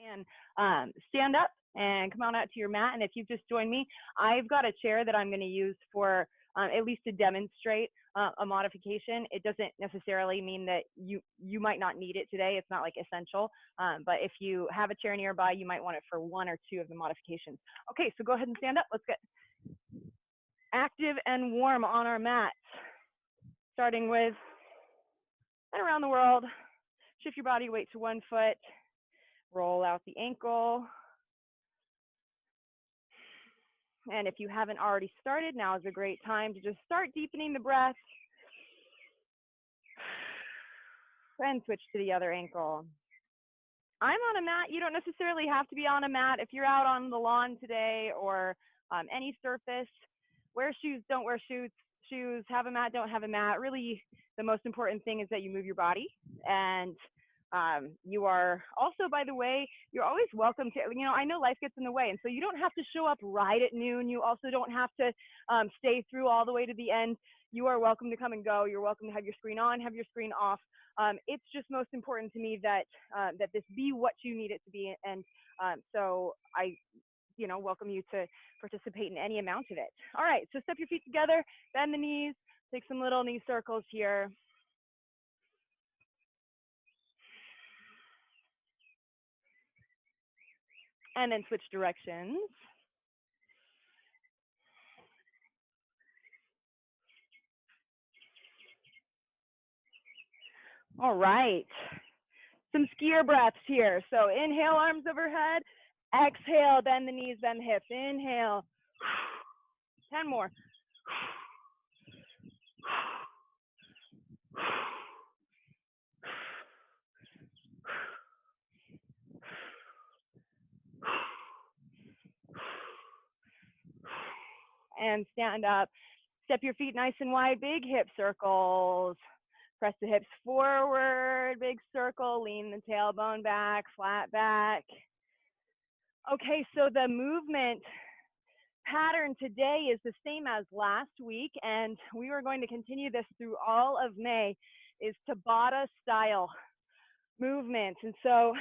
And stand up and come on out to your mat. And if you've just joined me, I've got a chair that I'm going to use for at least to demonstrate a modification. It doesn't necessarily mean that you might not need it today. It's not like essential, but if you have a chair nearby, you might want it for one or two of the modifications. Okay, so go ahead and stand up. Let's get active and warm on our mats, starting with and around the world. Shift your body weight to 1 foot. Roll out the ankle. And if you haven't already started, now is a great time to just start deepening the breath. And switch to the other ankle. I'm on a mat. You don't necessarily have to be on a mat. If you're out on the lawn today or any surface, wear shoes, don't wear shoes, have a mat, don't have a mat. Really, the most important thing is that you move your body. And you are also, by the way, you're always welcome to, I know life gets in the way, and so you don't have to show up right at noon. You also don't have to stay through all the way to the end. You are welcome to come and go. You're welcome to have your screen on, have your screen off. It's just most important to me that that this be what you need it to be, and so I welcome you to participate in any amount of it. All right, so step your feet together, bend the knees, take some little knee circles here. And then switch directions. All right, some skier breaths here. So inhale, arms overhead. Exhale, bend the knees, bend the hips. Inhale. 10 more. And stand up. Step your feet nice and wide, big hip circles. Press the hips forward, big circle, lean the tailbone back, flat back. Okay, so the movement pattern today is the same as last week, and we are going to continue this through all of May, is tabata-style movements. And so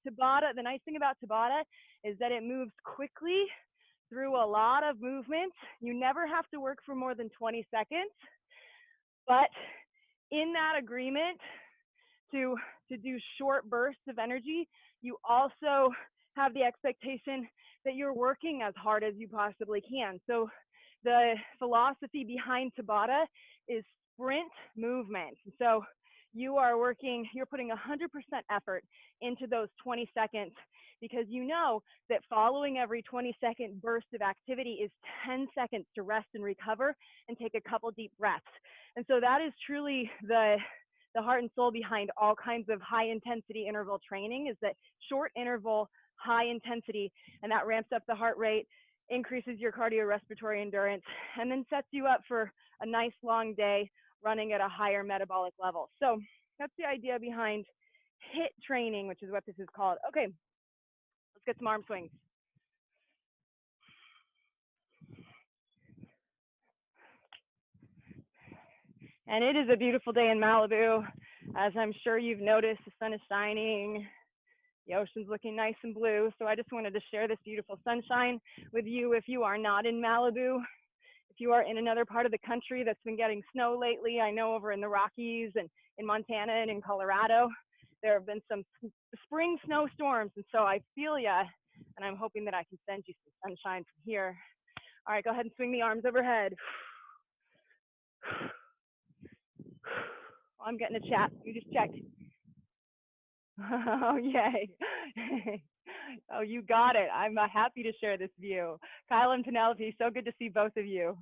tabata, the nice thing about tabata is that it moves quickly through a lot of movement. You never have to work for more than 20 seconds, but in that agreement to do short bursts of energy, you also have the expectation that you're working as hard as you possibly can. So the philosophy behind tabata is sprint movement. So you are working, you're putting 100% effort into those 20 seconds because you know that following every 20-second burst of activity is 10 seconds to rest and recover and take a couple deep breaths. And so that is truly the heart and soul behind all kinds of high intensity interval training, is that short interval, high intensity, and that ramps up the heart rate, increases your cardiorespiratory endurance, and then sets you up for a nice long day running at a higher metabolic level. So that's the idea behind HIIT training, which is what this is called. Okay, let's get some arm swings. And it is a beautiful day in Malibu. As I'm sure you've noticed, the sun is shining, the ocean's looking nice and blue. So I just wanted to share this beautiful sunshine with you. If you are not in Malibu, if you are in another part of the country that's been getting snow lately, I know over in the Rockies and in Montana and in Colorado, there have been some spring snowstorms. And so I feel ya, and I'm hoping that I can send you some sunshine from here. All right, go ahead and swing the arms overhead. I'm getting a chat. You just checked. Oh, yay. Oh, you got it. I'm happy to share this view. Kyle and Penelope, so good to see both of you.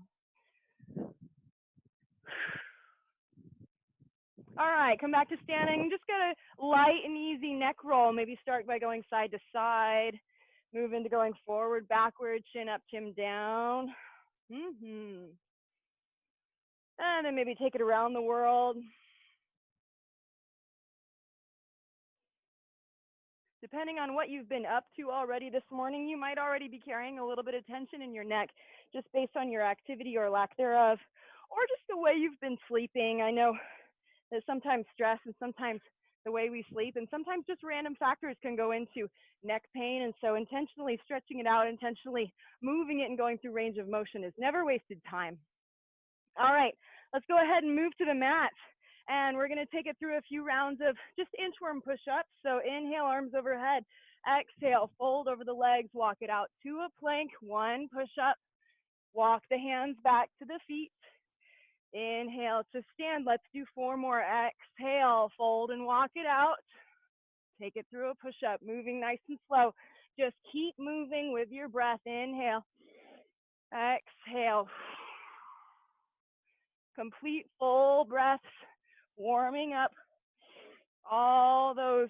All right, come back to standing. Just get a light and easy neck roll. Maybe start by going side to side. Move into going forward, backward, chin up, chin down. And then maybe take it around the world. Depending on what you've been up to already this morning, you might already be carrying a little bit of tension in your neck just based on your activity or lack thereof, or just the way you've been sleeping. I know that sometimes stress and sometimes the way we sleep, and sometimes just random factors can go into neck pain, and so intentionally stretching it out, intentionally moving it and going through range of motion is never wasted time. All right, let's go ahead and move to the mat, and we're gonna take it through a few rounds of just inchworm push-ups. So inhale, arms overhead, exhale, fold over the legs, walk it out to a plank, one push-up, walk the hands back to the feet. Inhale to stand. Let's do 4 more. Exhale, fold and walk it out. Take it through a push-up, moving nice and slow. Just keep moving with your breath. Inhale, exhale. Complete full breaths, warming up all those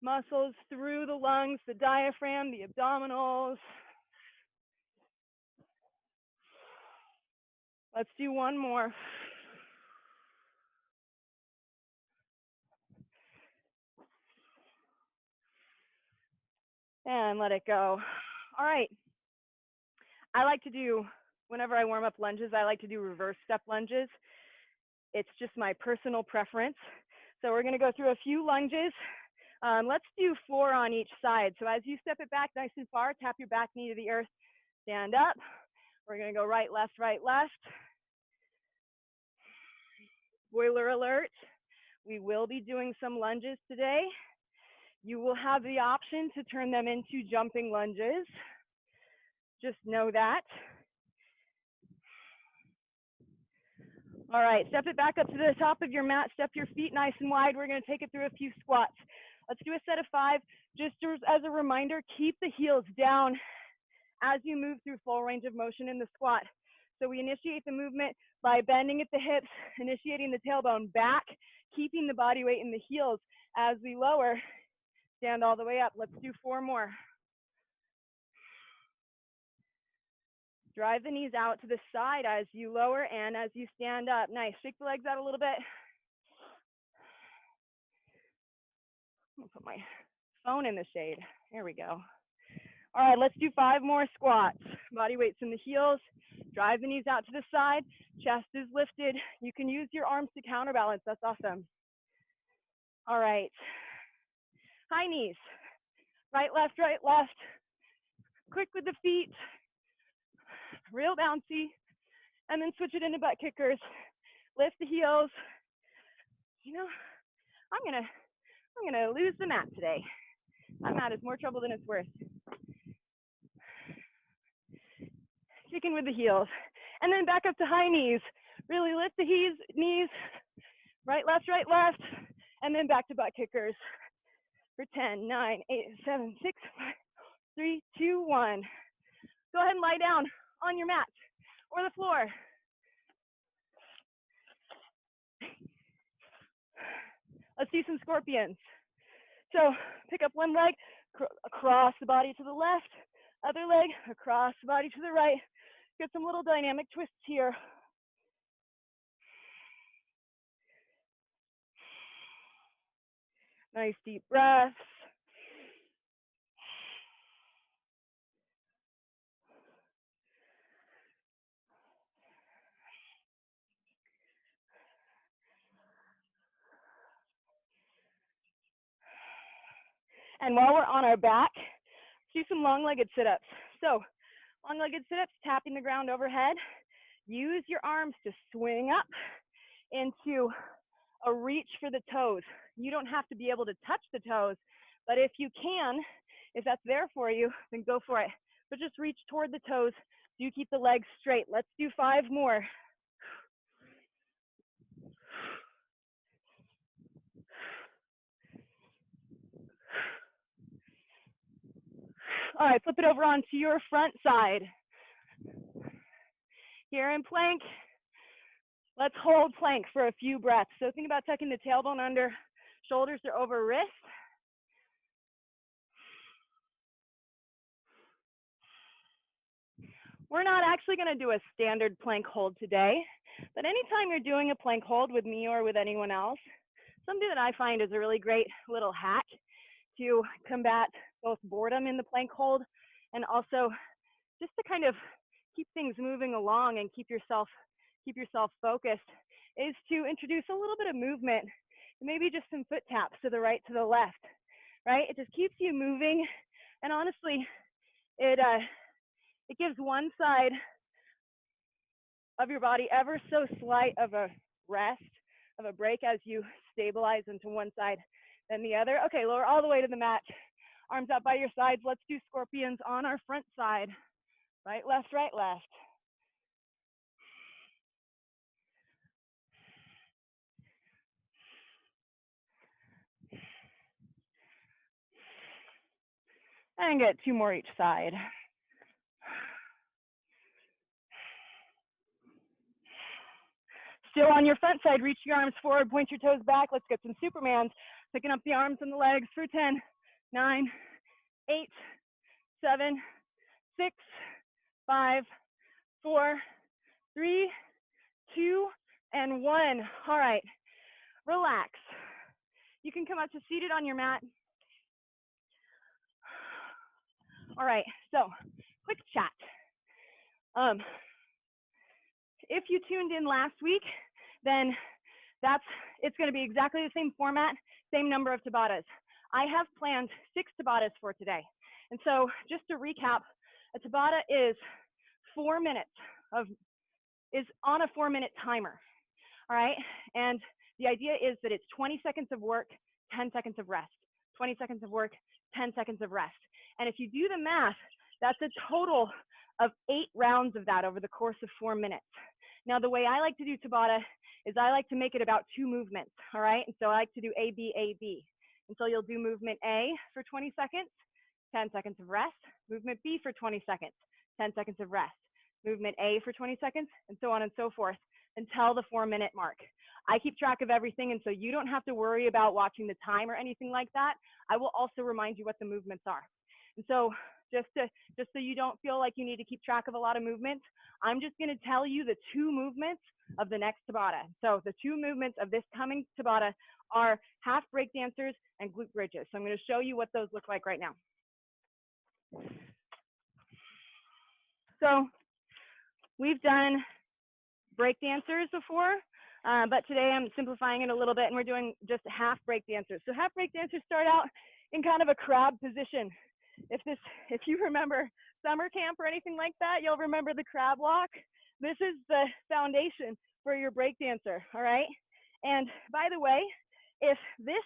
muscles through the lungs, the diaphragm, the abdominals. Let's do 1 more. And let it go. All right. I like to do, whenever I warm up lunges, I like to do reverse step lunges. It's just my personal preference. So we're gonna go through a few lunges. Let's do 4 on each side. So as you step it back nice and far, tap your back knee to the earth, stand up. We're gonna go right, left, right, left. Spoiler alert, we will be doing some lunges today. You will have the option to turn them into jumping lunges. Just know that. All right, step it back up to the top of your mat, step your feet nice and wide. We're gonna take it through a few squats. Let's do a set of 5. Just as a reminder, keep the heels down as you move through full range of motion in the squat. So we initiate the movement by bending at the hips, initiating the tailbone back, keeping the body weight in the heels. As we lower, stand all the way up. Let's do 4 more. Drive the knees out to the side as you lower and as you stand up. Nice, shake the legs out a little bit. I'm gonna put my phone in the shade. Here we go. All right, let's do 5 more squats. Body weight's in the heels. Drive the knees out to the side. Chest is lifted. You can use your arms to counterbalance. That's awesome. All right. High knees. Right, left, right, left. Quick with the feet. Real bouncy. And then switch it into butt kickers. Lift the heels. You know, I'm gonna lose the mat today. My mat is more trouble than it's worth. Kicking with the heels. And then back up to high knees. Really lift the knees. Right, left, and then back to butt kickers. For 10, 9, 8, 7, 6, 5, 3, 2, 1. Go ahead and lie down on your mat or the floor. Let's do some scorpions. So pick up one leg, across the body to the left, other leg, across the body to the right. Get some little dynamic twists here. Nice deep breaths. And while we're on our back, do some long-legged sit-ups. So long-legged sit-ups, tapping the ground overhead. Use your arms to swing up into a reach for the toes. You don't have to be able to touch the toes, but if you can, if that's there for you, then go for it. But just reach toward the toes. Do keep the legs straight. Let's do 5 more. All right, flip it over onto your front side. Here in plank, let's hold plank for a few breaths. So think about tucking the tailbone under, shoulders are over wrists. We're not actually going to do a standard plank hold today, but anytime you're doing a plank hold with me or with anyone else, something that I find is a really great little hack to combat both boredom in the plank hold and also just to kind of keep things moving along and keep yourself focused is to introduce a little bit of movement Maybe just some foot taps to the right, to the left, right? It just keeps you moving. And honestly, it gives one side of your body ever so slight of a rest, of a break as you stabilize into one side then the other. Okay, lower all the way to the mat. Arms out by your sides. Let's do scorpions on our front side. Right, left, right, left. And get 2 more each side. Still on your front side, reach your arms forward, point your toes back. Let's get some Supermans. Picking up the arms and the legs for 10, 9, 8, 7, 6, 5, 4, 3, 2, and 1. All right, relax. You can come up to seated on your mat. All right, so quick chat. If you tuned in last week, then it's going to be exactly the same format, same number of Tabatas. I have planned 6 Tabatas for today. And so just to recap, a Tabata is 4 minutes is on a 4-minute timer. All right, and the idea is that it's 20 seconds of work, 10 seconds of rest. 20 seconds of work, 10 seconds of rest. And if you do the math, that's a total of 8 rounds of that over the course of 4 minutes. Now, the way I like to do Tabata is I like to make it about 2 movements, all right? And so I like to do A, B, A, B. And so you'll do movement A for 20 seconds, 10 seconds of rest. Movement B for 20 seconds, 10 seconds of rest. Movement A for 20 seconds, and so on and so forth until the 4-minute mark. I keep track of everything, and so you don't have to worry about watching the time or anything like that. I will also remind you what the movements are. And so just so you don't feel like you need to keep track of a lot of movements, I'm just going to tell you the 2 movements of the next Tabata. So the 2 movements of this coming Tabata are half breakdancers and glute bridges. So I'm going to show you what those look like right now. So we've done breakdancers before, but today I'm simplifying it a little bit and we're doing just half breakdancers. So half breakdancers start out in kind of a crab position. If you remember summer camp or anything like that, you'll remember the crab walk. This is the foundation for your breakdancer, all right? And by the way, if this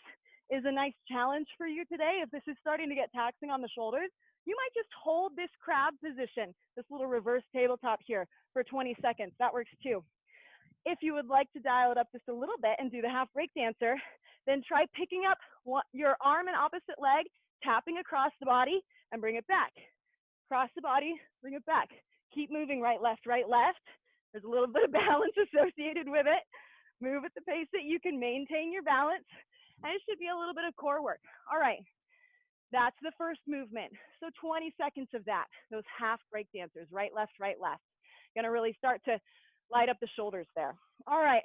is a nice challenge for you today, if this is starting to get taxing on the shoulders, you might just hold this crab position, this little reverse tabletop here for 20 seconds. That works too. If you would like to dial it up just a little bit and do the half breakdancer, then try picking up your arm and opposite leg, tapping across the body and bring it back. Cross the body, bring it back. Keep moving right, left, right, left. There's a little bit of balance associated with it. Move at the pace that you can maintain your balance. And it should be a little bit of core work. All right, that's the first movement. So 20 seconds of that, those half breakdancers, right, left, right, left. Gonna really start to light up the shoulders there. All right,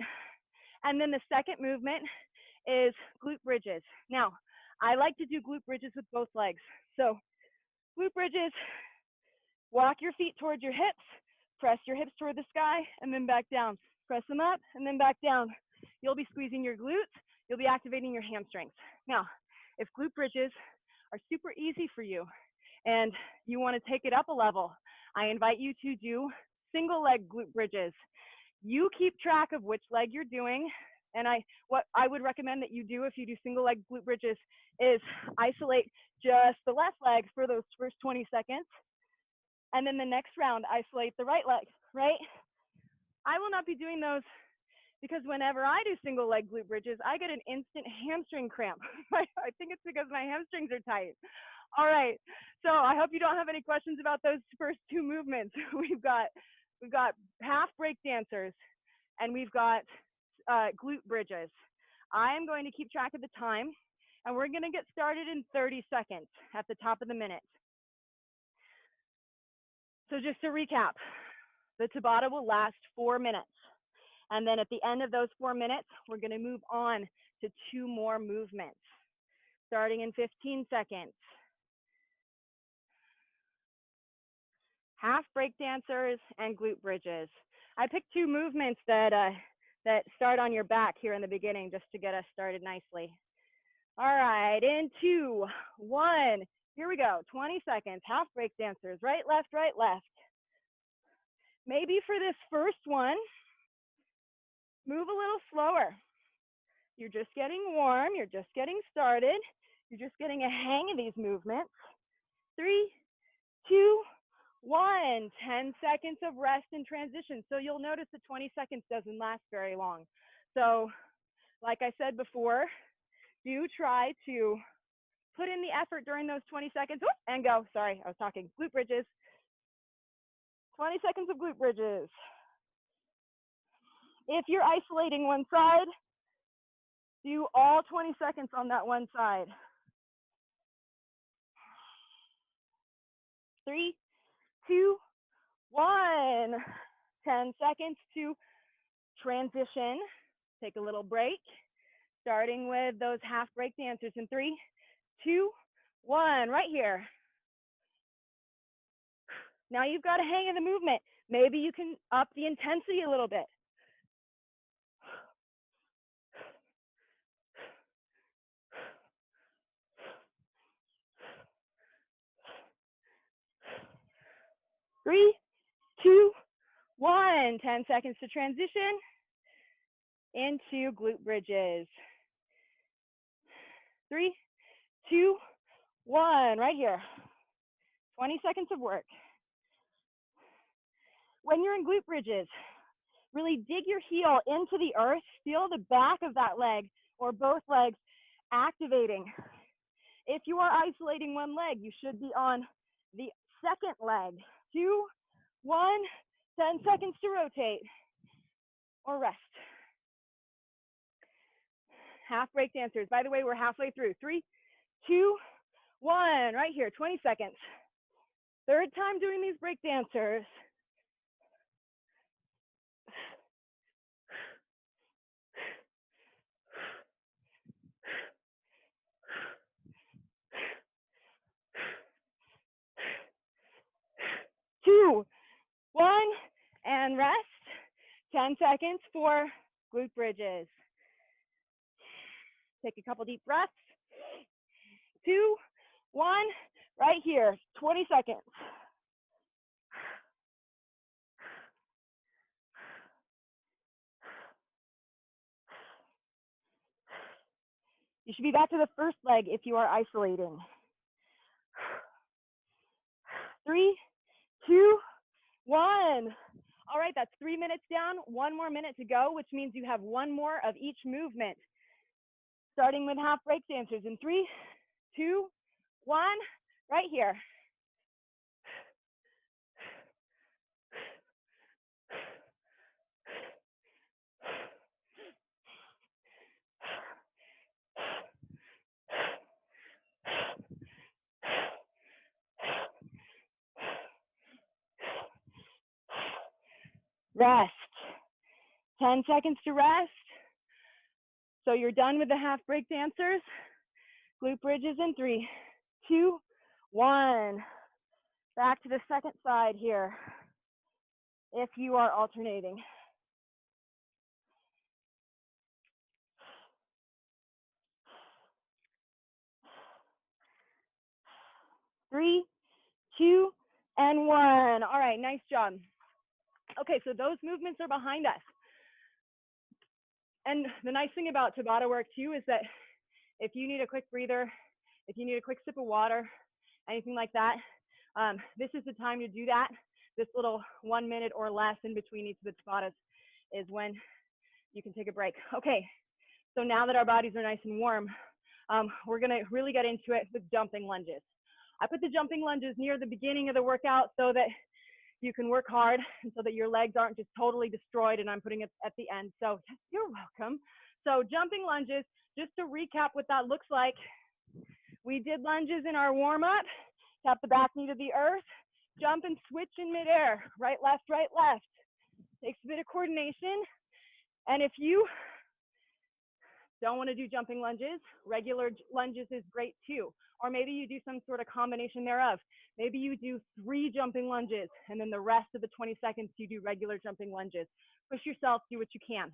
and then the second movement is glute bridges. Now, I like to do glute bridges with both legs. So glute bridges, walk your feet towards your hips, press your hips toward the sky, and then back down. Press them up, and then back down. You'll be squeezing your glutes. You'll be activating your hamstrings. Now, if glute bridges are super easy for you and you want to take it up a level, I invite you to do single leg glute bridges. You keep track of which leg you're doing. And what I would recommend that you do if you do single leg glute bridges is isolate just the left leg for those first 20 seconds. And then the next round, isolate the right leg, right? I will not be doing those because whenever I do single leg glute bridges, I get an instant hamstring cramp. I think it's because my hamstrings are tight. All right, so I hope you don't have any questions about those first 2 movements. We've got half breakdancers and we've got glute bridges. I'm going to keep track of the time and we're going to get started in 30 seconds at the top of the minute. So just to recap, the Tabata will last 4 minutes. And then at the end of those 4 minutes, we're going to move on to 2 more movements, starting in 15 seconds. Half breakdancers and glute bridges. I picked 2 movements that that start on your back here in the beginning just to get us started nicely. All right, in 2, 1, here we go, 20 seconds, half break dancers, right, left, right, left. Maybe for this first one, move a little slower. You're just getting warm, you're just getting started, you're just getting a hang of these movements. 3, 2, 1, 10 seconds of rest and transition. So you'll notice that 20 seconds doesn't last very long. So like I said before, do try to put in the effort during those 20 seconds. Whoop, and go. Sorry, I was talking. Glute bridges. 20 seconds of glute bridges. If you're isolating one side, do all 20 seconds on that one side. 3, 2, 1. 10 seconds to transition. Take a little break. Starting with those half break dancers in 3, 2, 1, right here. Now you've got a hang of the movement. Maybe you can up the intensity a little bit. Three, 2, 1. 10 seconds to transition into glute bridges. 3, 2, 1, right here. 20 seconds of work. When you're in glute bridges, really dig your heel into the earth. Feel the back of that leg or both legs activating. If you are isolating one leg, you should be on the second leg. 2, 1, 10 seconds to rotate or rest. Half break dancers. By the way, we're halfway through. 3, 2, 1, right here, 20 seconds. Third time doing these break dancers. Two, 1, and rest. 10 seconds for glute bridges. Take a couple deep breaths. 2, 1, right here, 20 seconds. You should be back to the first leg if you are isolating. 3, 2, 1. All right, that's 3 minutes down, 1 more minute to go, which means you have 1 more of each movement. Starting with half break dancers in 3, 2, 1, right here. Rest. 10 seconds to rest. So you're done with the half break dancers. Glute bridges in 3, 2, 1. Back to the second side here if you are alternating. Three, 2, and 1. All right, nice job. Okay, so those movements are behind us. And the nice thing about Tabata work too is that if you need a quick breather, if you need a quick sip of water, anything like that, this is the time to do that. This little 1 minute or less in between each of the Tabatas is when you can take a break. Okay, so now that our bodies are nice and warm, we're gonna really get into it with jumping lunges. I put the jumping lunges near the beginning of the workout so that you can work hard and so that your legs aren't just totally destroyed, and I'm putting it at the end. So yes, you're welcome. So jumping lunges, just to recap what that looks like. We did lunges in our warm up, tap the back knee to the earth, jump and switch in midair, right, left, takes a bit of coordination. And if you don't want to do jumping lunges, regular lunges is great too. Or maybe you do some sort of combination thereof. Maybe you do 3 jumping lunges, and then the rest of the 20 seconds you do regular jumping lunges. Push yourself, do what you can.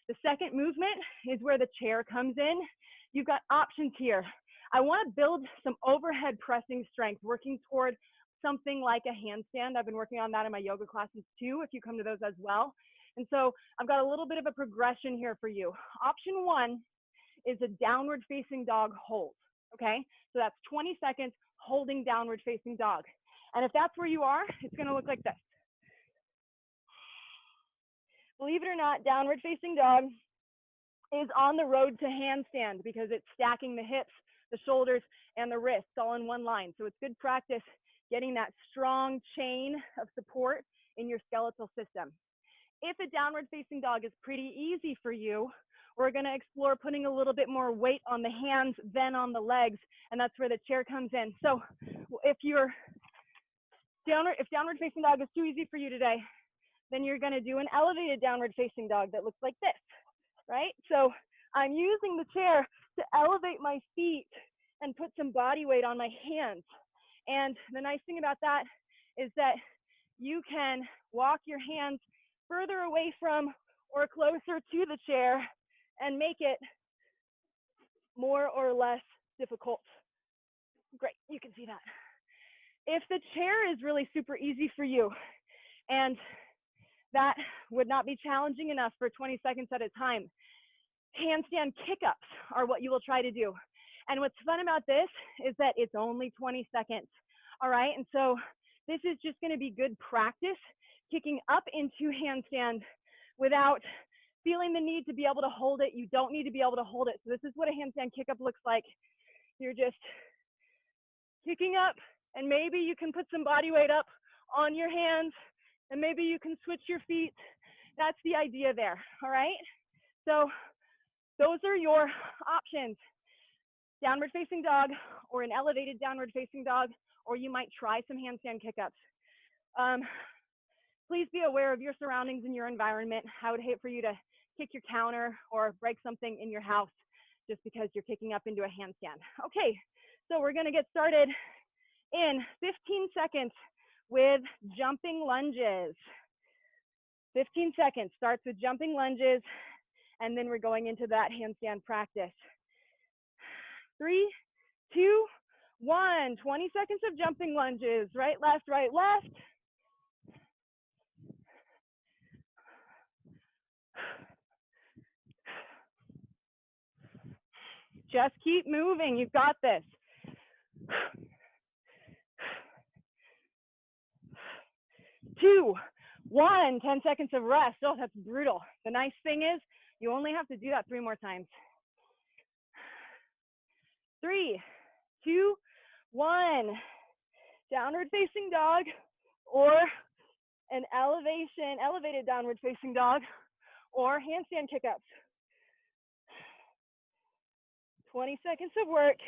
The second movement is where the chair comes in. You've got options here. I want to build some overhead pressing strength, working toward something like a handstand. I've been working on that in my yoga classes too, if you come to those as well. And so I've got a little bit of a progression here for you. Option one is a downward facing dog hold, okay? So that's 20 seconds holding downward facing dog. And if that's where you are, it's gonna look like this. Believe it or not, downward facing dog is on the road to handstand because it's stacking the hips, the shoulders, and the wrists all in one line. So it's good practice getting that strong chain of support in your skeletal system. If a downward facing dog is pretty easy for you, we're going to explore putting a little bit more weight on the hands than on the legs, and that's where the chair comes in. So if downward facing dog is too easy for you today, then you're going to do an elevated downward facing dog that looks like this, right? So I'm using the chair to elevate my feet and put some body weight on my hands. And the nice thing about that is that you can walk your hands further away from or closer to the chair and make it more or less difficult. Great, you can see that. If the chair is really super easy for you and that would not be challenging enough for 20 seconds at a time, handstand kick-ups are what you will try to do. And what's fun about this is that it's only 20 seconds, all right? And so this is just gonna be good practice, kicking up into handstand without feeling the need to be able to hold it. You don't need to be able to hold it. So this is what a handstand kick-up looks like. You're just kicking up, and maybe you can put some body weight up on your hands, and maybe you can switch your feet. That's the idea there, all right? So those are your options. Downward facing dog or an elevated downward facing dog, or you might try some handstand kick-ups. Please be aware of your surroundings and your environment. I would hate for you to kick your counter or break something in your house just because you're kicking up into a handstand. Okay, so we're gonna get started in 15 seconds with jumping lunges. 15 seconds starts with jumping lunges, and then we're going into that handstand practice. 3, 2, 1. 20 seconds of jumping lunges. Right, left, right, left. Just keep moving. You've got this. 2, 1. 10 seconds of rest. Oh, that's brutal. The nice thing is you only have to do that 3 more times. 3, 2, 1. Downward facing dog or an elevated downward facing dog or handstand kick-ups. 20 seconds of work,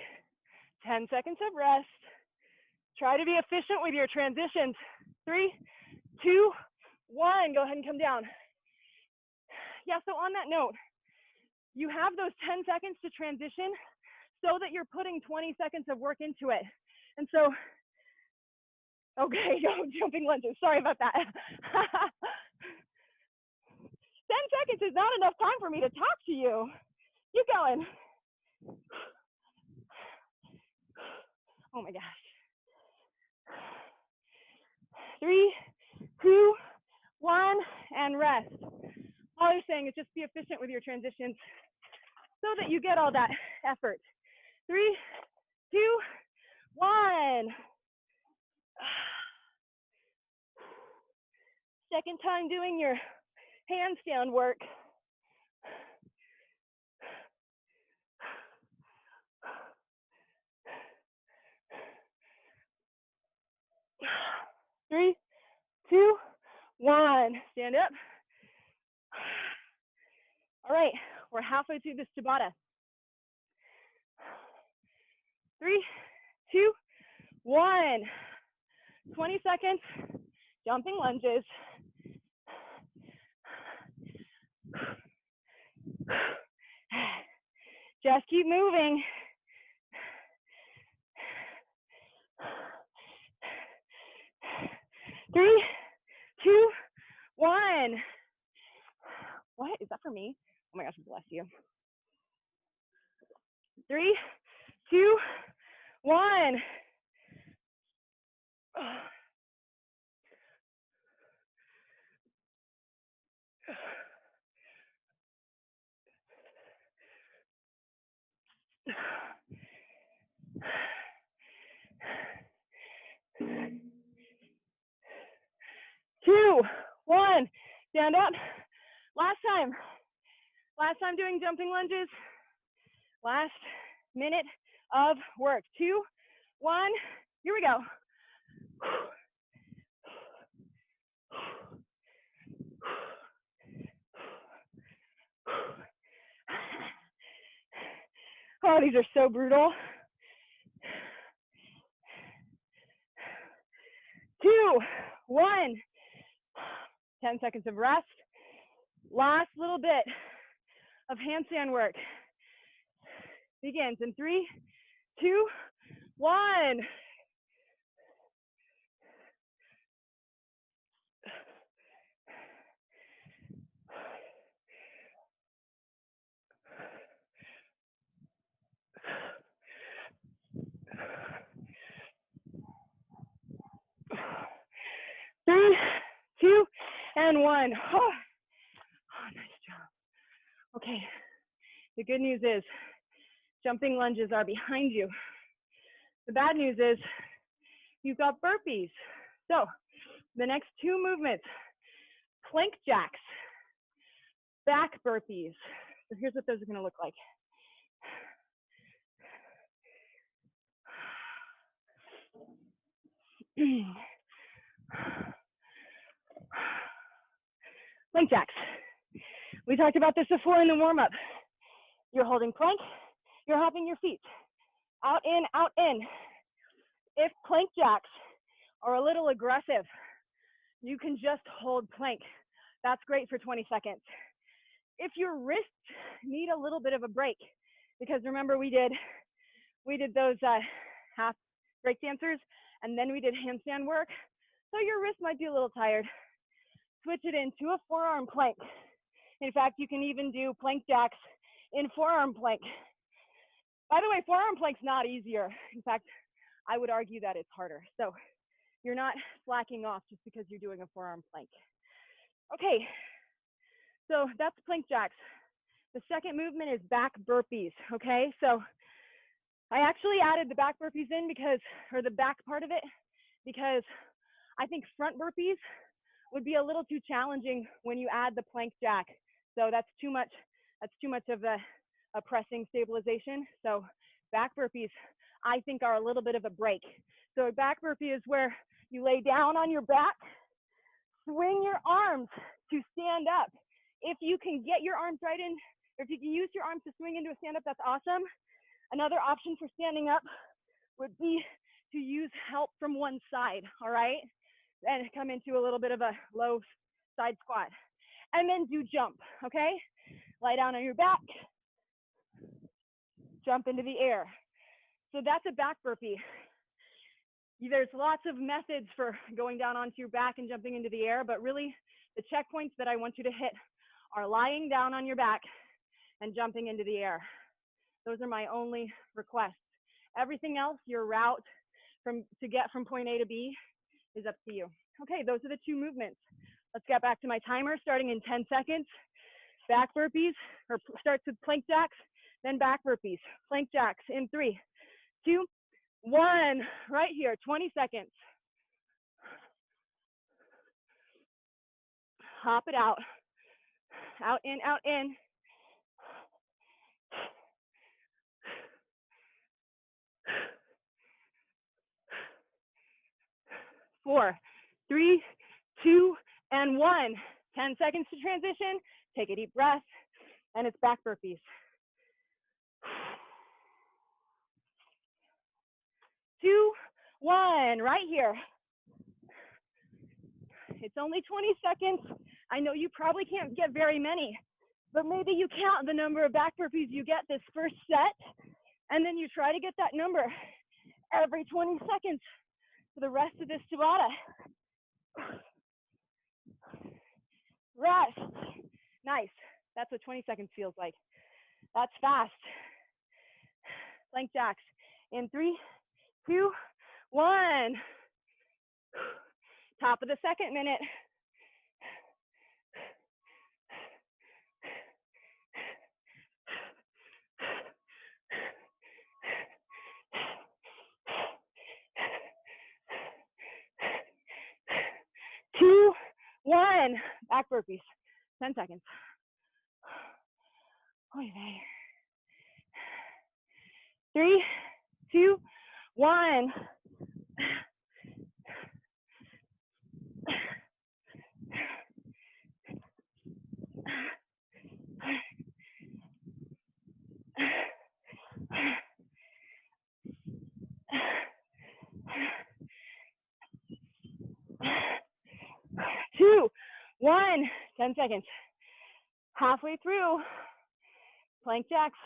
10 seconds of rest. Try to be efficient with your transitions. 3, 2, 1. Go ahead and come down. Yeah, so on that note, you have those 10 seconds to transition so that you're putting 20 seconds of work into it. And so, okay, no jumping lunges. Sorry about that. 10 seconds is not enough time for me to talk to you. Keep going. Oh my gosh. 3, 2, 1, and rest. All I'm saying is just be efficient with your transitions so that you get all that effort. 3, 2, 1. Second time doing your handstand work. Three, 2, 1. Stand up. All right, we're halfway through this tabata. 3, 2, 1. 20 seconds, jumping lunges. Just keep moving. 3, 2, 1. What? Is that for me? my gosh, bless you. 3, 2, 1. 2, 1, stand up. Last time doing jumping lunges. Last minute of work. 2, 1, here we go. Oh, these are so brutal. 2, 1, 10 seconds of rest. Last little bit of handstand work begins in 3, 2, 1. Three, 2, and 1. Oh, nice job. Okay, the good news is jumping lunges are behind you. The bad news is you've got burpees. So the next 2 movements, plank jacks, back burpees. So here's what those are going to look like. Plank jacks. We talked about this before in the warm-up. You're holding plank, you're hopping your feet. Out, in, out, in. If plank jacks are a little aggressive, you can just hold plank. That's great for 20 seconds. If your wrists need a little bit of a break, because remember we did those half breakdancers, and then we did handstand work, so your wrist might be a little tired. Switch it into a forearm plank. In fact, you can even do plank jacks in forearm plank. By the way, forearm plank's not easier. In fact, I would argue that it's harder. So you're not slacking off just because you're doing a forearm plank. Okay, so that's plank jacks. The second movement is back burpees, okay? So I actually added the back burpees in because, or the back part of it, because I think front burpees would be a little too challenging when you add the plank jack. So that's too much of a pressing stabilization. So back burpees, I think, are a little bit of a break. So a back burpee is where you lay down on your back, swing your arms to stand up. If you can get your arms right in, or if you can use your arms to swing into a stand up, that's awesome. Another option for standing up would be to use help from one side, all right? And come into a little bit of a low side squat. And then do jump, okay? Lie down on your back, jump into the air. So that's a back burpee. There's lots of methods for going down onto your back and jumping into the air, but really the checkpoints that I want you to hit are lying down on your back and jumping into the air. Those are my only requests. Everything else, your route to get from point A to B is up to you. Okay, those are the 2 movements. Let's get back to my timer starting in 10 seconds. Back burpees, or starts with plank jacks, then back burpees. Plank jacks in 3, 2, 1. Right here, 20 seconds. Hop it out. Out, in, out, in. 4, 3, 2, and 1. 10 seconds to transition. Take a deep breath, and it's back burpees. 2, 1, right here. It's only 20 seconds. I know you probably can't get very many, but maybe you count the number of back burpees you get this first set, and then you try to get that number every 20 seconds for the rest of this tabata. Rest. Nice. That's what 20 seconds feels like. That's fast. Plank jacks in 3, 2, 1. Top of the second minute. Two, 1. Back burpees. 10 seconds. Okay. 3, 2, 1. 2, 1. 10 seconds. Halfway through. Plank jacks.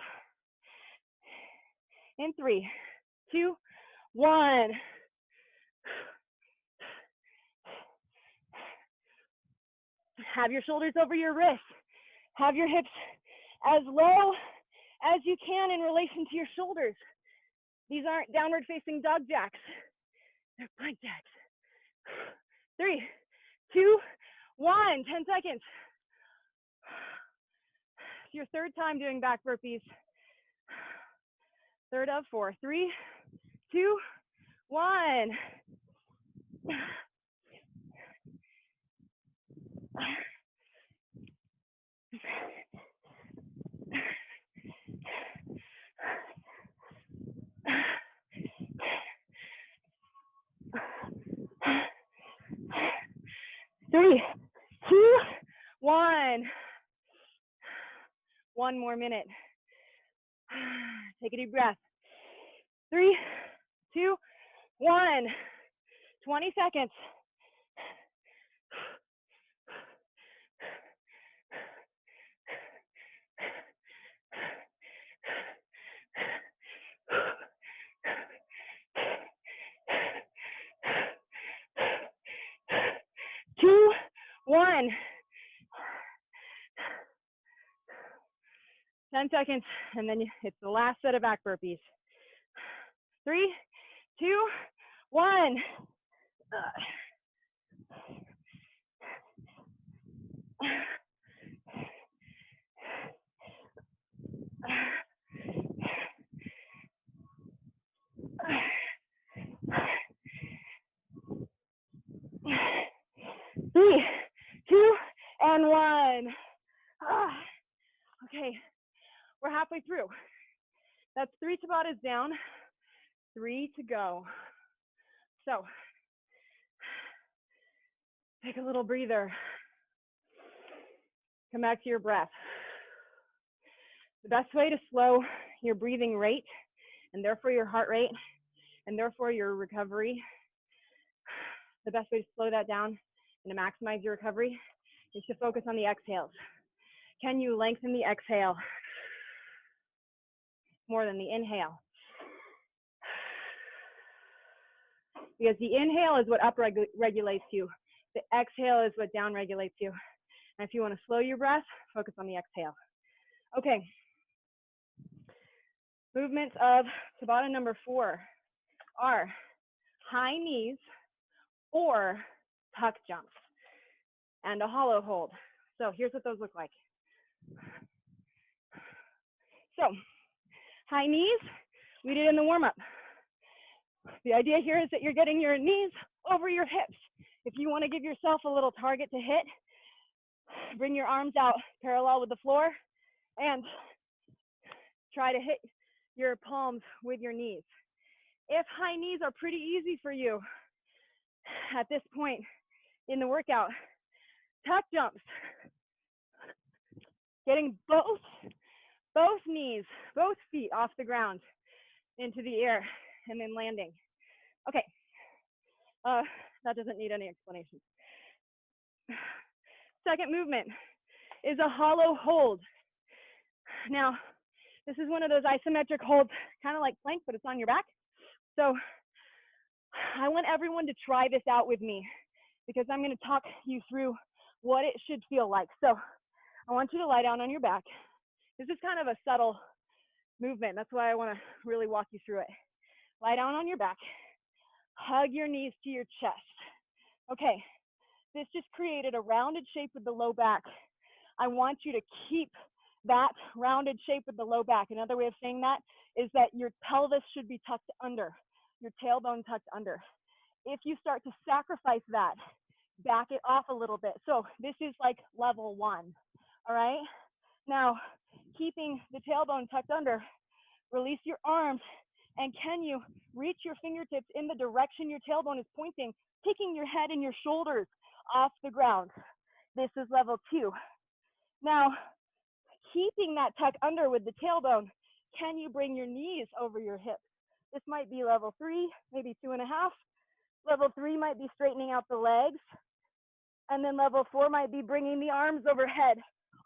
In 3, 2, 1. Have your shoulders over your wrists. Have your hips as low as you can in relation to your shoulders. These aren't downward facing dog jacks. They're plank jacks. 3, 2, 1. 10 seconds. It's your third time doing back burpees. Third of 4. 3, 2, 1. Three, 2, 1. One more minute. Take a deep breath. 3, 2, 1. 20 seconds. Two, 1. 10 seconds, and then it's the last set of back burpees. 3, 2, 1. Three, 2, and 1. Okay, we're halfway through. That's 3 tabatas down, 3 to go. So, take a little breather. Come back to your breath. The best way to slow your breathing rate, and therefore your heart rate, and therefore your recovery, the best way to slow that down and to maximize your recovery is to focus on the exhales. Can you lengthen the exhale more than the inhale? Because the inhale is what up-regulates you. The exhale is what down-regulates you. And if you want to slow your breath, focus on the exhale. Okay. Movements of Tabata number 4 are high knees or tuck jumps and a hollow hold. So here's what those look like. So high knees, we did in the warm-up. The idea here is that you're getting your knees over your hips. If you want to give yourself a little target to hit, bring your arms out parallel with the floor and try to hit your palms with your knees. If high knees are pretty easy for you at this point in the workout, tuck jumps. Getting both knees, both feet off the ground into the air and then landing. Okay, that doesn't need any explanation. Second movement is a hollow hold. Now, this is one of those isometric holds, kind of like plank, but it's on your back. So I want everyone to try this out with me because I'm going to talk you through what it should feel like. So I want you to lie down on your back. This is kind of a subtle movement. That's why I want to really walk you through it. Lie down on your back. Hug your knees to your chest. Okay, this just created a rounded shape with the low back. I want you to keep that rounded shape with the low back. Another way of saying that is that your pelvis should be tucked under, your tailbone tucked under. If you start to sacrifice that, back it off a little bit. So this is like level 1, all right? Now, keeping the tailbone tucked under, release your arms, and can you reach your fingertips in the direction your tailbone is pointing, kicking your head and your shoulders off the ground. This is level 2. Now, keeping that tuck under with the tailbone, can you bring your knees over your hips? This might be level 3, maybe 2.5. Level 3 might be straightening out the legs. And then level 4 might be bringing the arms overhead.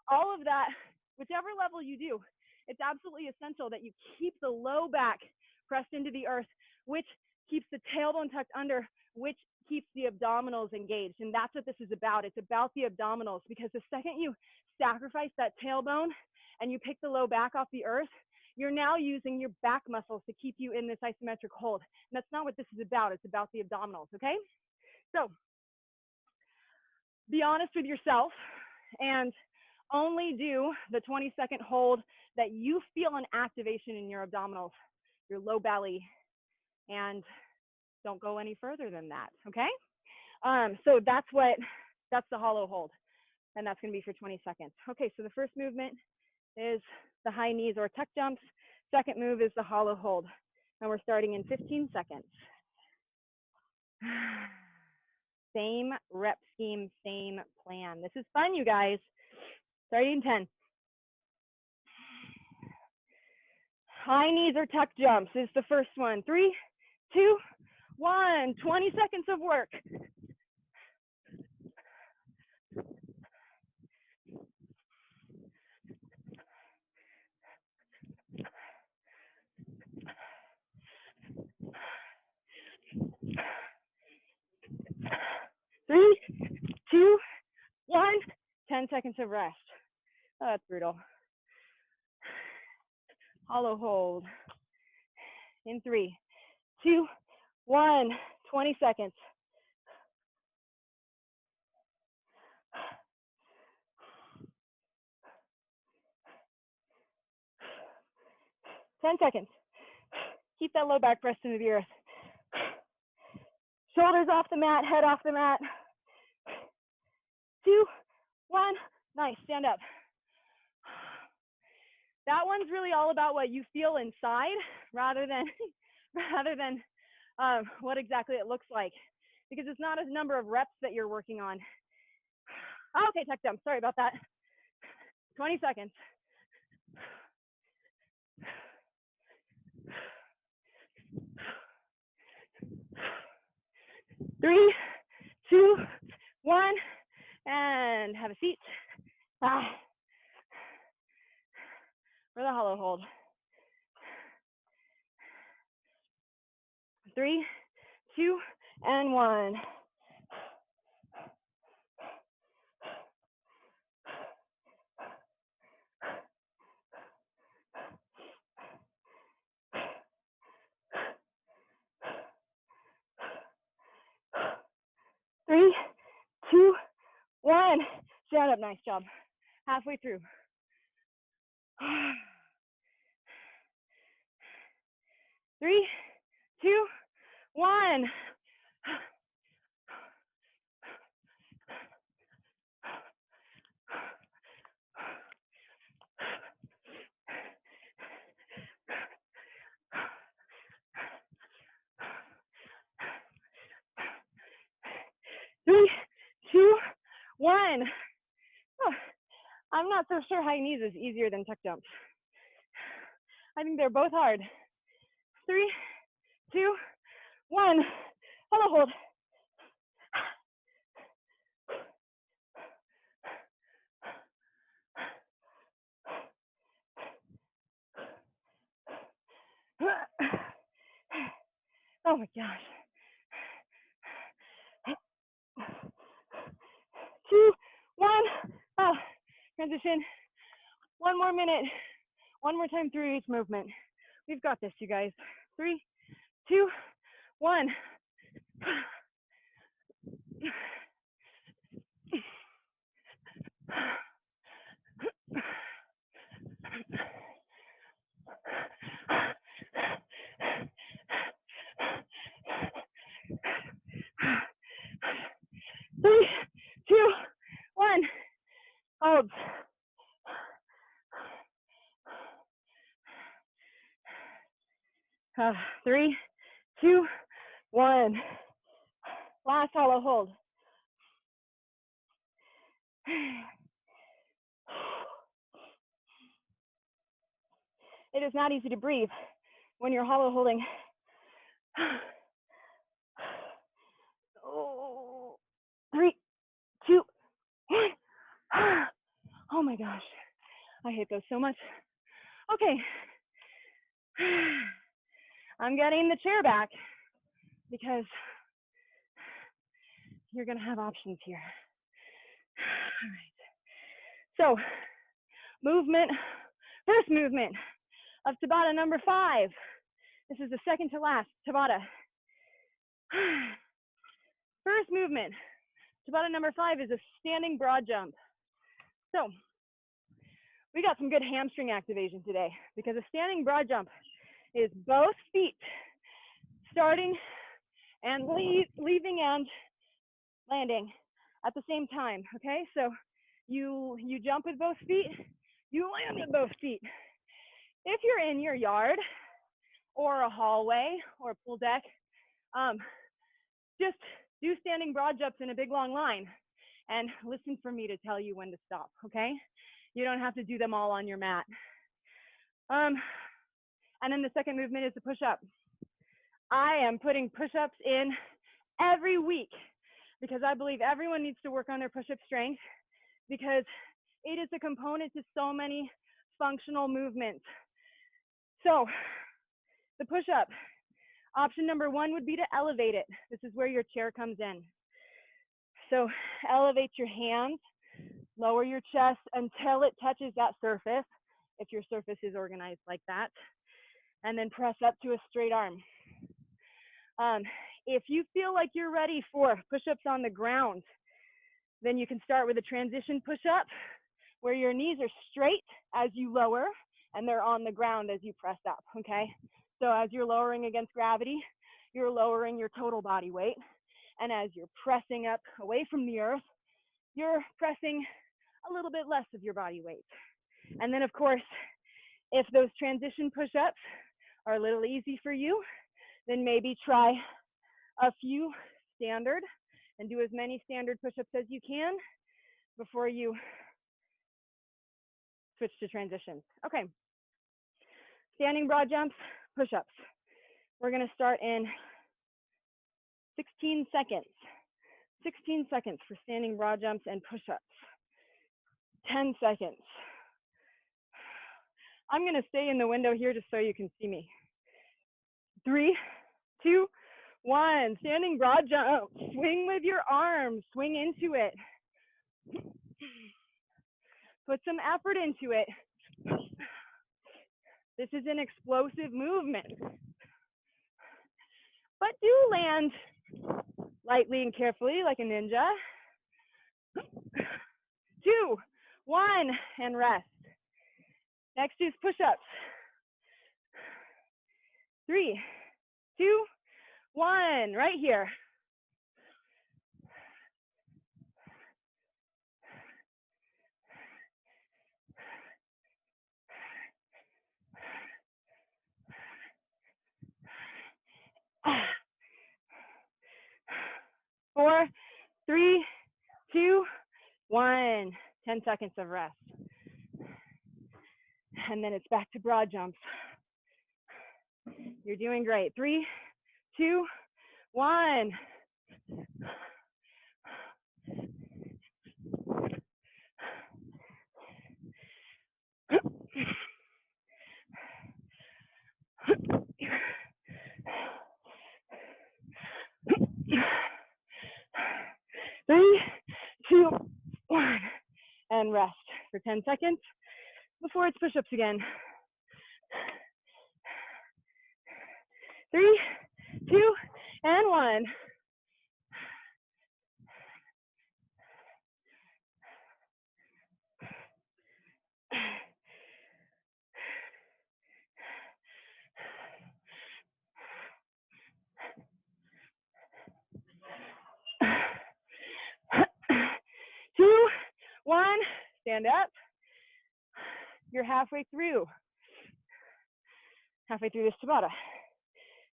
All of that, whichever level you do, it's absolutely essential that you keep the low back pressed into the earth, which keeps the tailbone tucked under, which keeps the abdominals engaged. And that's what this is about. It's about the abdominals, because the second you sacrifice that tailbone and you pick the low back off the earth, you're now using your back muscles to keep you in this isometric hold. And that's not what this is about. It's about the abdominals, okay? So be honest with yourself and only do the 20-second hold that you feel an activation in your abdominals, your low belly, and don't go any further than that, okay? So that's the hollow hold, and that's gonna be for 20 seconds. Okay, so the first movement is the high knees or tuck jumps. Second move is the hollow hold, and we're starting in 15 seconds. Same rep scheme, same plan. This is fun, you guys. Starting in 10. High knees or tuck jumps is the first one. 3, 2, 1. 20 seconds of work. Three, 2, 1. 10 seconds of rest. Oh, that's brutal. Hollow hold. In 3, 2, 1. 20 seconds. Ten seconds. Keep that low back pressed into the earth. Shoulders off the mat, head off the mat. 2, 1. Nice, stand up. That one's really all about what you feel inside rather than what exactly it looks like, because it's not a number of reps that you're working on. Oh, okay, tuck jump, sorry about that. 20 seconds. Three, 2, 1, and have a seat. For the hollow hold. 3, 2, and 1. Three, 2, 1. Stand up, nice job. Halfway through. 3, 2, 1. Three, 2, 1. Oh, I'm not so sure high knees is easier than tuck jumps. I think they're both hard. 3, 2, 1. Hollow hold. Oh my gosh. 2, 1. Oh, transition. transition. 1 more minute. 1 more time through each movement. We've got this, you guys. 3, 2, 1. Three, 2, 1. Hold. Three, 2, 1. Last hollow hold. It is not easy to breathe when you're hollow holding. Oh, 3, 2, 1. Oh my gosh, I hate those so much. Okay, I'm getting the chair back because you're gonna have options here. All right, so movement, first movement of Tabata number 5. This is the second to last Tabata. First movement, Tabata number 5 is a standing broad jump. So we got some good hamstring activation today because a standing broad jump is both feet starting and leaving and landing at the same time, okay? So you jump with both feet, you land with both feet. If you're in your yard or a hallway or a pool deck, just do standing broad jumps in a big long line and listen for me to tell you when to stop, okay? You don't have to do them all on your mat. And then the second movement is the push-up. I am putting push-ups in every week because I believe everyone needs to work on their push-up strength because it is a component to so many functional movements. So the push-up, option number 1 would be to elevate it. This is where your chair comes in. So elevate your hands, lower your chest until it touches that surface, if your surface is organized like that, and then press up to a straight arm. If you feel like you're ready for push-ups on the ground, then you can start with a transition push-up where your knees are straight as you lower and they're on the ground as you press up, okay? So as you're lowering against gravity, you're lowering your total body weight. And as you're pressing up away from the earth, you're pressing a little bit less of your body weight. And then of course, if those transition push-ups are a little easy for you, then maybe try a few standard and do as many standard push-ups as you can before you switch to transitions. Okay, standing broad jumps, push-ups. We're gonna start in 16 seconds. 16 seconds for standing broad jumps and push-ups. 10 seconds. I'm gonna stay in the window here just so you can see me. 3, 2, 1. Standing broad jump. Swing with your arms. Swing into it. Put some effort into it. This is an explosive movement. But do land lightly and carefully like a ninja. 2, 1, and rest. Next is push-ups. 3, 2, 1, right here. Four, 3, 2, 1. 10 seconds of rest. And then it's back to broad jumps. You're doing great. 3, 2, 1. Three, 2, 1, and rest for 10 seconds before it's push-ups again. 3, 2, and 1. Two, 1, stand up. You're halfway through this Tabata.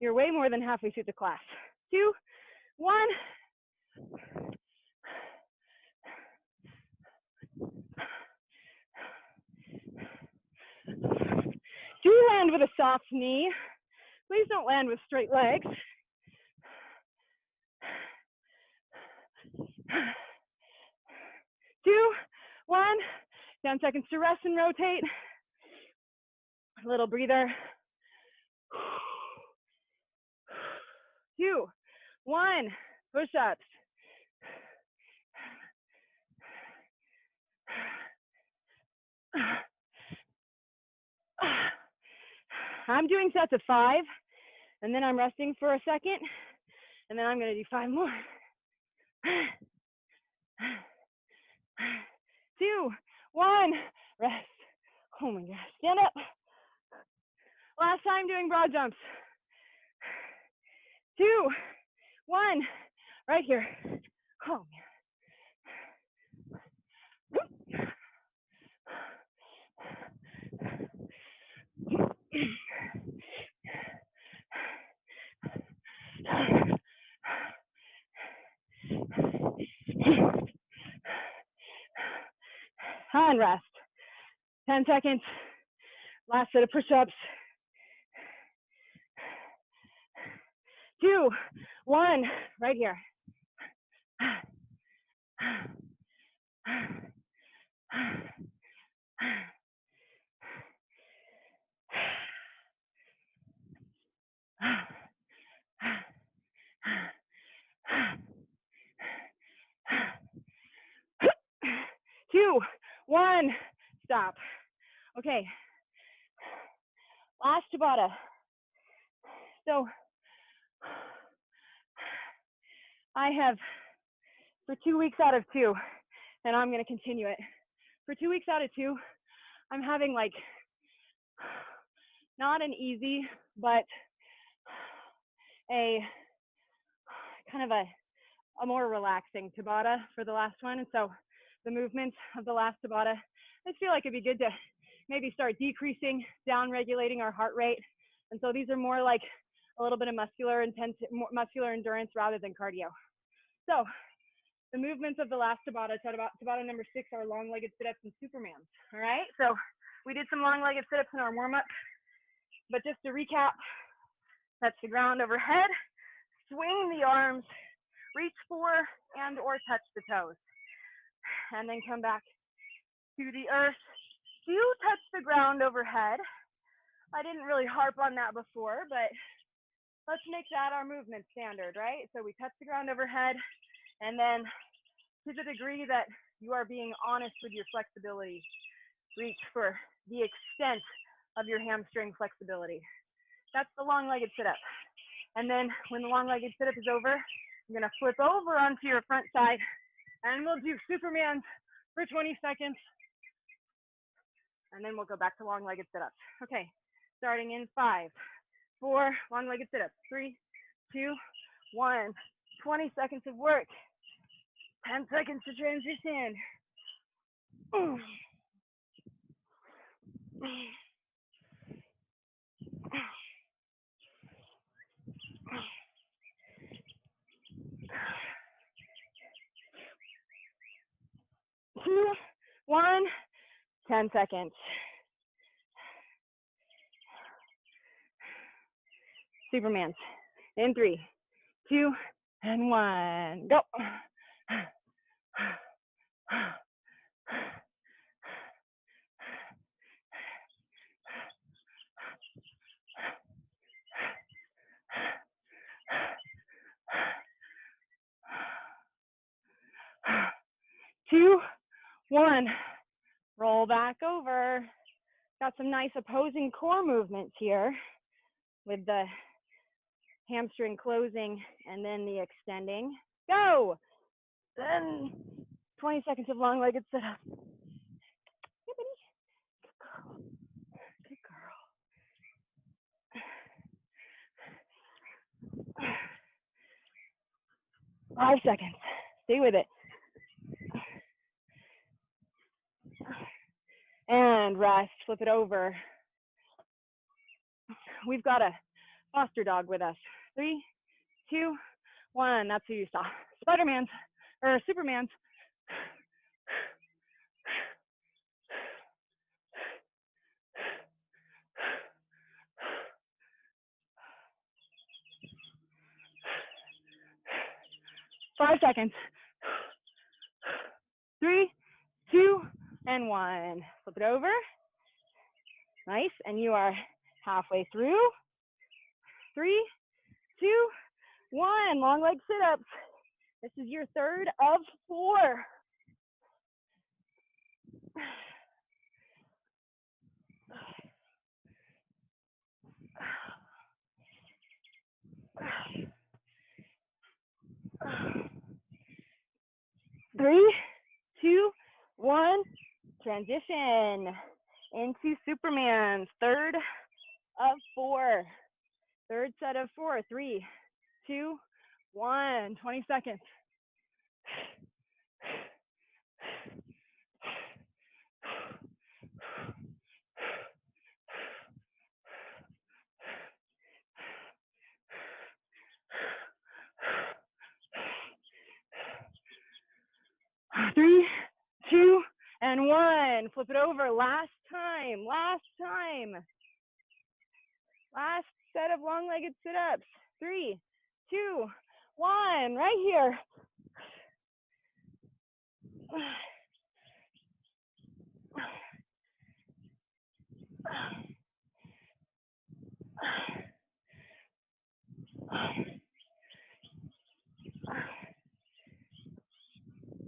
You're way more than halfway through the class. 2, 1. Do land with a soft knee. Please don't land with straight legs. 2, 1. 10 seconds to rest and rotate. A little breather. 2, 1. Push-ups. I'm doing sets of 5, and then I'm resting for a second, and then I'm going to do 5 more. 2, 1, rest. Oh my gosh, stand up. Last time doing broad jumps. 2, 1, right here. Oh man. And rest. 10 seconds. Last set of push-ups. 2, 1, right here. 2, 1, stop. Okay, last Tabata. So I have, for 2 weeks out of 2, and I'm going to continue it. For 2 weeks out of 2, I'm having like, not an easy, but a kind of a more relaxing Tabata for the last one. And so the movements of the last Tabata, I feel like it'd be good to maybe start decreasing, down regulating our heart rate. And so these are more like a little bit of muscular endurance rather than cardio. So the movements of the last Tabata, Tabata number 6, are long-legged sit-ups and Supermans. All right, so we did some long-legged sit-ups in our warm-up, but just to recap, touch the ground overhead, swing the arms, reach for and or touch the toes, and then come back to the earth. Do touch the ground overhead. I didn't really harp on that before, but let's make that our movement standard, right? So we touch the ground overhead, and then to the degree that you are being honest with your flexibility, reach for the extent of your hamstring flexibility. That's the long-legged sit-up. And then when the long-legged sit-up is over, I'm gonna flip over onto your front side, and we'll do Supermans for 20 seconds. And then we'll go back to long-legged sit-ups. Okay, starting in 5, 4, long-legged sit-ups. 3, 2, 1. 20 seconds of work. 10 seconds to transition. 2, 1, 10 seconds. Supermans. In 3, 2, and 1. Go. 2, 1. Roll back over. Got some nice opposing core movements here with the hamstring closing and then the extending. Go. Then 20 seconds of long-legged sit-up. Good girl. 5 seconds. Stay with it. And rest. Flip it over. We've got a foster dog with us. 3, 2, 1. That's who you saw. Spider-Man's or Superman's. Five seconds. 3, 2, and 1. Flip it over. Nice. And you are halfway through. 3, 2, 1. Long leg sit-ups. This is your third of 4. Three, 2, 1. Transition into Superman's third of 4. Third set of 4. 3, 2, 1. 20 seconds. Three, 2, and 1. Flip it over. Last time. Last time. Last set of long-legged sit-ups. 3, 2, 1. Right here.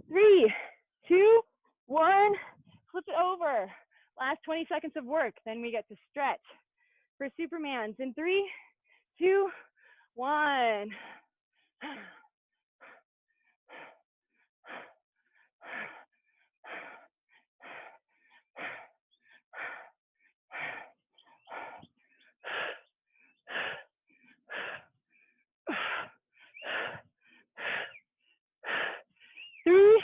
Three, 2, 1. Flip it over. Last 20 seconds of work. Then we get to stretch for Superman's in 3, 2, 1. Three,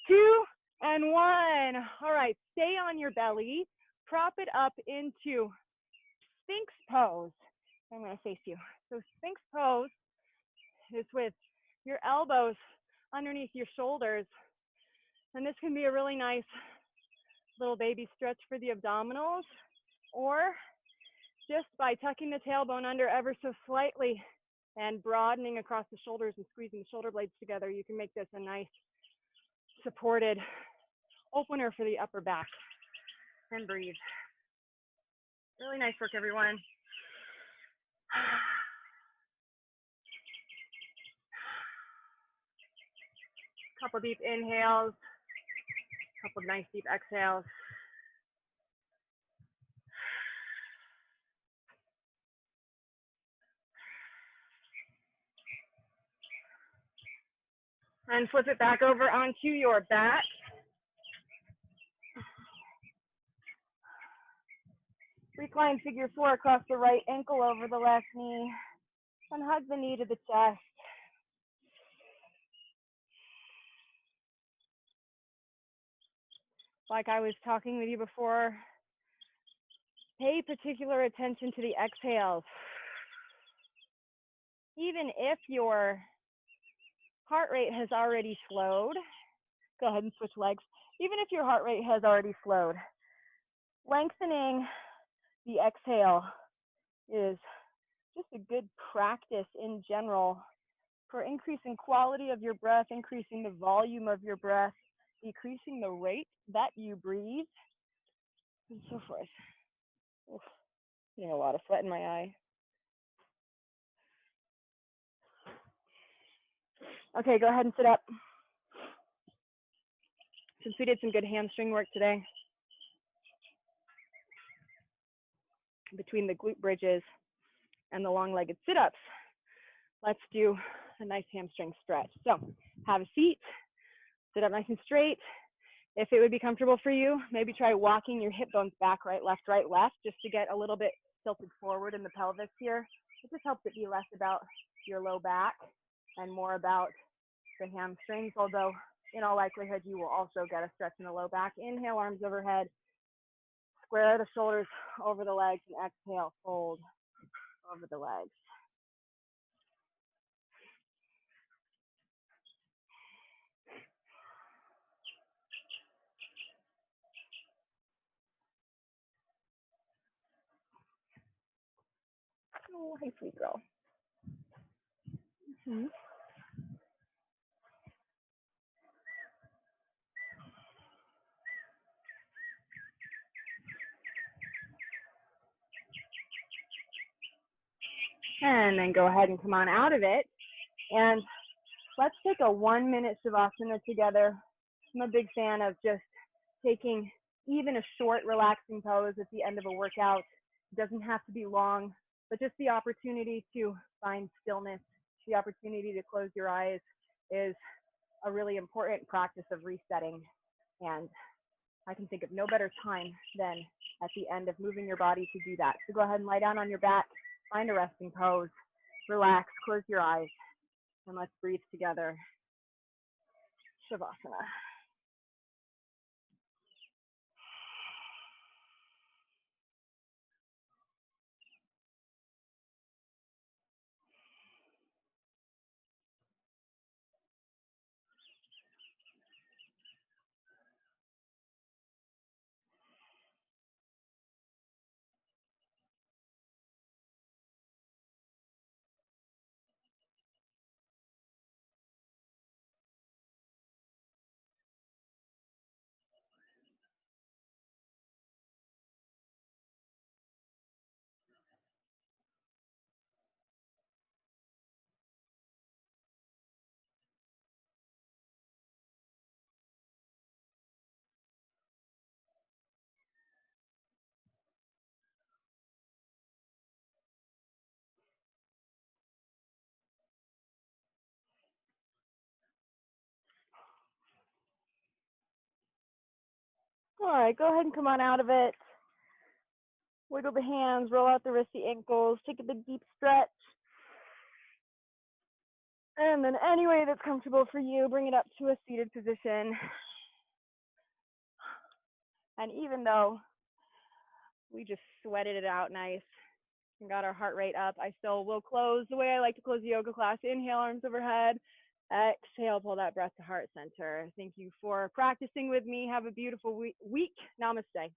2, and 1. All right, stay on your belly. Prop it up into Sphinx pose. I'm going to face you. So Sphinx pose is with your elbows underneath your shoulders. And this can be a really nice little baby stretch for the abdominals, or just by tucking the tailbone under ever so slightly and broadening across the shoulders and squeezing the shoulder blades together, you can make this a nice supported opener for the upper back. And breathe. Really nice work, everyone. Couple deep inhales, couple nice deep exhales. And flip it back over onto your back. Recline figure 4 across the right ankle over the left knee. And hug the knee to the chest. Like I was talking with you before, pay particular attention to the exhales. Even if your heart rate has already slowed, go ahead and switch legs. Even if your heart rate has already slowed, lengthening the exhale is just a good practice in general for increasing quality of your breath, increasing the volume of your breath, decreasing the rate that you breathe, and so forth. Oof, getting a lot of sweat in my eye. Okay, go ahead and sit up. Since we did some good hamstring work today, between the glute bridges and the long-legged sit-ups. Let's do a nice hamstring stretch. So have a seat, sit up nice and straight. If it would be comfortable for you, maybe try walking your hip bones back, right, left, just to get a little bit tilted forward in the pelvis here. It just helps it be less about your low back and more about the hamstrings, although in all likelihood, you will also get a stretch in the low back. Inhale, arms overhead. Square the shoulders over the legs and exhale, fold over the legs. Oh, hey, sweet girl. Mm-hmm. And then go ahead and come on out of it. And let's take a 1-minute Shavasana together. I'm a big fan of just taking even a short, relaxing pose at the end of a workout. It doesn't have to be long, but just the opportunity to find stillness, the opportunity to close your eyes is a really important practice of resetting. And I can think of no better time than at the end of moving your body to do that. So go ahead and lie down on your back, find a resting pose, relax, close your eyes, and let's breathe together. Shavasana. All right, go ahead and come on out of it. Wiggle the hands, roll out the wrists, the ankles, take a big deep stretch. And then any way that's comfortable for you, bring it up to a seated position. And even though we just sweated it out nice and got our heart rate up, I still will close the way I like to close the yoga class. Inhale, arms overhead. Exhale, pull that breath to heart center. Thank you for practicing with me. Have a beautiful week. Namaste.